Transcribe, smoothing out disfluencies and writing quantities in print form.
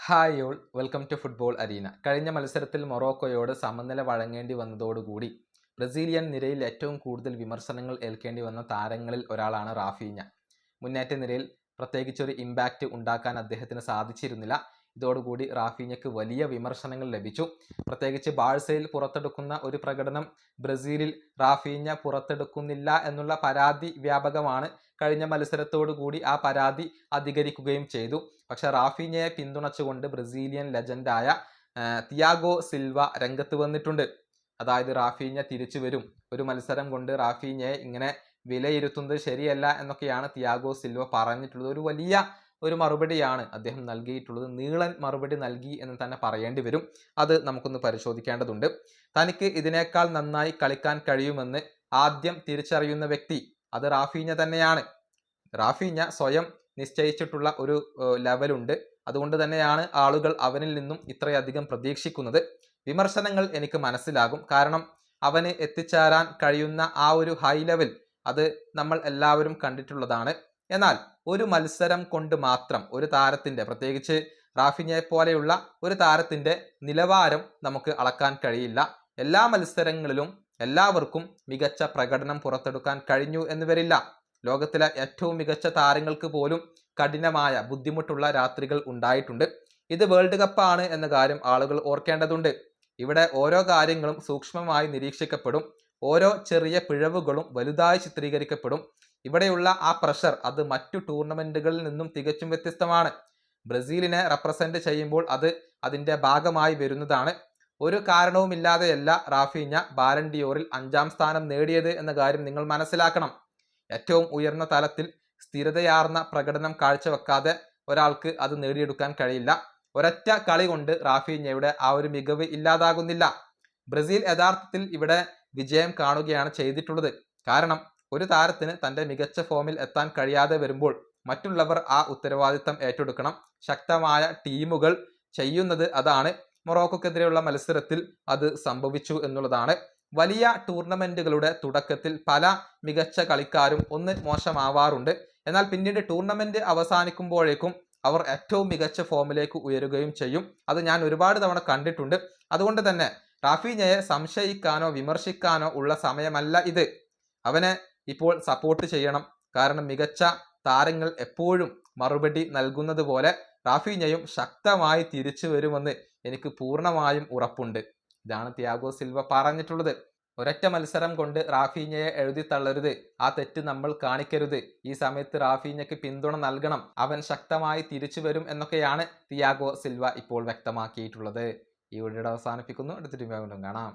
Hi all welcome to football arena. കഴിഞ്ഞ മത്സരത്തിൽ മൊറോക്കോയോട് സമനില വഴങ്ങേണ്ടി വന്നതോടുകൂടി ബ്രസീലിയൻ നിരയിൽ ഏറ്റവും കൂടുതൽ വിമർശനങ്ങൾ ഏൽക്കേണ്ടി വന്ന താരങ്ങളിൽ ഒരാളാണ് റാഫീഞ്ഞ. മുന്നേറ്റ നിരയിൽ പ്രത്യേകിച്ചൊരു ഇമ്പാക്റ്റ് ഉണ്ടാക്കാൻ അദ്ദേഹത്തിന് സാധിച്ചിരുന്നില്ല. ഇതോടുകൂടി റാഫീഞ്ഞയ്ക്ക് വലിയ വിമർശനങ്ങൾ ലഭിച്ചു. പ്രത്യേകിച്ച് ബാഴ്സയിൽ പുറത്തെടുക്കുന്ന ഒരു പ്രകടനം ബ്രസീലിൽ റാഫീഞ്ഞ പുറത്തെടുക്കുന്നില്ല എന്നുള്ള പരാതി വ്യാപകമാണ്. കഴിഞ്ഞ മത്സരത്തോടുകൂടി ആ പരാതി അധികരിക്കുകയും ചെയ്തു. പക്ഷെ റാഫീഞ്ഞയെ പിന്തുണച്ചുകൊണ്ട് ബ്രസീലിയൻ ലെജൻഡായ തിയാഗോ സിൽവ രംഗത്ത് വന്നിട്ടുണ്ട്. അതായത് റാഫീഞ്ഞ തിരിച്ചു വരും, ഒരു മത്സരം കൊണ്ട് റാഫീഞ്ഞയെ ഇങ്ങനെ വിലയിരുത്തുന്നത് ശരിയല്ല എന്നൊക്കെയാണ് തിയാഗോ സിൽവ പറഞ്ഞിട്ടുള്ളത്. ഒരു വലിയ മറുപടിയാണ് അദ്ദേഹം നൽകിയിട്ടുള്ളത്. നീളൻ മറുപടി നൽകി എന്ന് തന്നെ പറയേണ്ടി വരും. അത് നമുക്കൊന്ന് പരിശോധിക്കേണ്ടതുണ്ട്. തനിക്ക് ഇതിനേക്കാൾ നന്നായി കളിക്കാൻ കഴിയുമെന്ന് ആദ്യം തിരിച്ചറിയുന്ന വ്യക്തി അത് റാഫീഞ്ഞ തന്നെയാണ്. റാഫീഞ്ഞ സ്വയം നിശ്ചയിച്ചിട്ടുള്ള ഒരു ലെവലുണ്ട്. അതുകൊണ്ട് തന്നെയാണ് ആളുകൾ അവനിൽ നിന്നും ഇത്രയധികം പ്രതീക്ഷിക്കുന്നത്. വിമർശനങ്ങൾ എനിക്ക് മനസ്സിലാകും, കാരണം അവന് എത്തിച്ചേരാൻ കഴിയുന്ന ആ ഒരു ഹൈ ലെവൽ അത് നമ്മൾ എല്ലാവരും കണ്ടിട്ടുള്ളതാണ്. എന്നാൽ ഒരു മത്സരം കൊണ്ട് മാത്രം ഒരു താരത്തിന്റെ, പ്രത്യേകിച്ച് റാഫീഞ്ഞയെ പോലെയുള്ള ഒരു താരത്തിന്റെ നിലവാരം നമുക്ക് അളക്കാൻ കഴിയില്ല. എല്ലാ മത്സരങ്ങളിലും എല്ലാവർക്കും മികച്ച പ്രകടനം പുറത്തെടുക്കാൻ കഴിഞ്ഞു എന്ന് വരില്ല. ലോകത്തിലെ ഏറ്റവും മികച്ച താരങ്ങൾക്ക് പോലും കഠിനമായ ബുദ്ധിമുട്ടുള്ള രാത്രികൾ ഉണ്ടായിട്ടുണ്ട്. ഇത് വേൾഡ് കപ്പാണ് എന്ന കാര്യം ആളുകൾ ഓർക്കേണ്ടതുണ്ട്. ഇവിടെ ഓരോ കാര്യങ്ങളും സൂക്ഷ്മമായി നിരീക്ഷിക്കപ്പെടും. ഓരോ ചെറിയ പിഴവുകളും വലുതായി ചിത്രീകരിക്കപ്പെടും. ഇവിടെയുള്ള ആ പ്രഷർ അത് മറ്റു ടൂർണമെന്റുകളിൽ നിന്നും തികച്ചും വ്യത്യസ്തമാണ്. ബ്രസീലിനെ റെപ്രസെന്റ് ചെയ്യുമ്പോൾ അത് അതിന്റെ ഭാഗമായി വരുന്നതാണ്. ഒരു കാരണവുമില്ലാതെയല്ല റാഫീഞ്ഞ ബാലൺ ഡിയോറിൽ 5ാം സ്ഥാനം നേടിയത് എന്ന കാര്യം നിങ്ങൾ മനസ്സിലാക്കണം. ഏറ്റവും ഉയർന്ന തലത്തിൽ സ്ഥിരതയാർന്ന പ്രകടനം കാഴ്ചവെക്കാതെ ഒരാൾക്ക് അത് നേടിയെടുക്കാൻ കഴിയില്ല. ഒരൊറ്റ കളി കൊണ്ട് റാഫീഞ്ഞയുടെ ആ ഒരു മികവ് ഇല്ലാതാകുന്നില്ല. ബ്രസീൽ യഥാർത്ഥത്തിൽ ഇവിടെ വിജയം കാണുകയാണ് ചെയ്തിട്ടുള്ളത്. കാരണം ഒരു താരത്തിന് തന്റെ മികച്ച ഫോമിൽ എത്താൻ കഴിയാതെ വരുമ്പോൾ മറ്റുള്ളവർ ആ ഉത്തരവാദിത്തം ഏറ്റെടുക്കണം. ശക്തമായ ടീമുകൾ ചെയ്യുന്നത് അതാണ്. മൊറോക്കോക്കെതിരെയുള്ള മത്സരത്തിൽ അത് സംഭവിച്ചു എന്നുള്ളതാണ്. വലിയ ടൂർണമെന്റുകളുടെ തുടക്കത്തിൽ പല മികച്ച കളിക്കാരും ഒന്ന് മോശമാവാറുണ്ട്. എന്നാൽ പിന്നീട് ടൂർണമെന്റ് അവസാനിക്കുമ്പോഴേക്കും അവർ ഏറ്റവും മികച്ച ഫോമിലേക്ക് ഉയരുകയും ചെയ്യും. അത് ഞാൻ ഒരുപാട് തവണ കണ്ടിട്ടുണ്ട്. അതുകൊണ്ട് തന്നെ റാഫീഞ്ഞയെ സംശയിക്കാനോ വിമർശിക്കാനോ ഉള്ള സമയമല്ല ഇത്. അവനെ ഇപ്പോൾ സപ്പോർട്ട് ചെയ്യണം. കാരണം മികച്ച താരങ്ങൾ എപ്പോഴും മറുപടി നൽകുന്നത് പോലെ റാഫീഞ്ഞയും ശക്തമായി തിരിച്ചു വരുമെന്ന് എനിക്ക് പൂർണ്ണമായും ഉറപ്പുണ്ട്. ഇതാണ് തിയാഗോ സിൽവ പറഞ്ഞിട്ടുള്ളത്. ഒരൊറ്റ മത്സരം കൊണ്ട് റാഫീഞ്ഞയെ എഴുതി തള്ളരുത്, ആ തെറ്റ് നമ്മൾ കാണിക്കരുത്. ഈ സമയത്ത് റാഫീഞ്ഞയ്ക്ക് പിന്തുണ നൽകണം, അവൻ ശക്തമായി തിരിച്ചു വരും എന്നൊക്കെയാണ് തിയാഗോ സിൽവ ഇപ്പോൾ വ്യക്തമാക്കിയിട്ടുള്ളത്. ഈ വീഡിയോ അവസാനിപ്പിക്കുന്നു. അടുത്തൊരു വീഡിയോ കാണാം.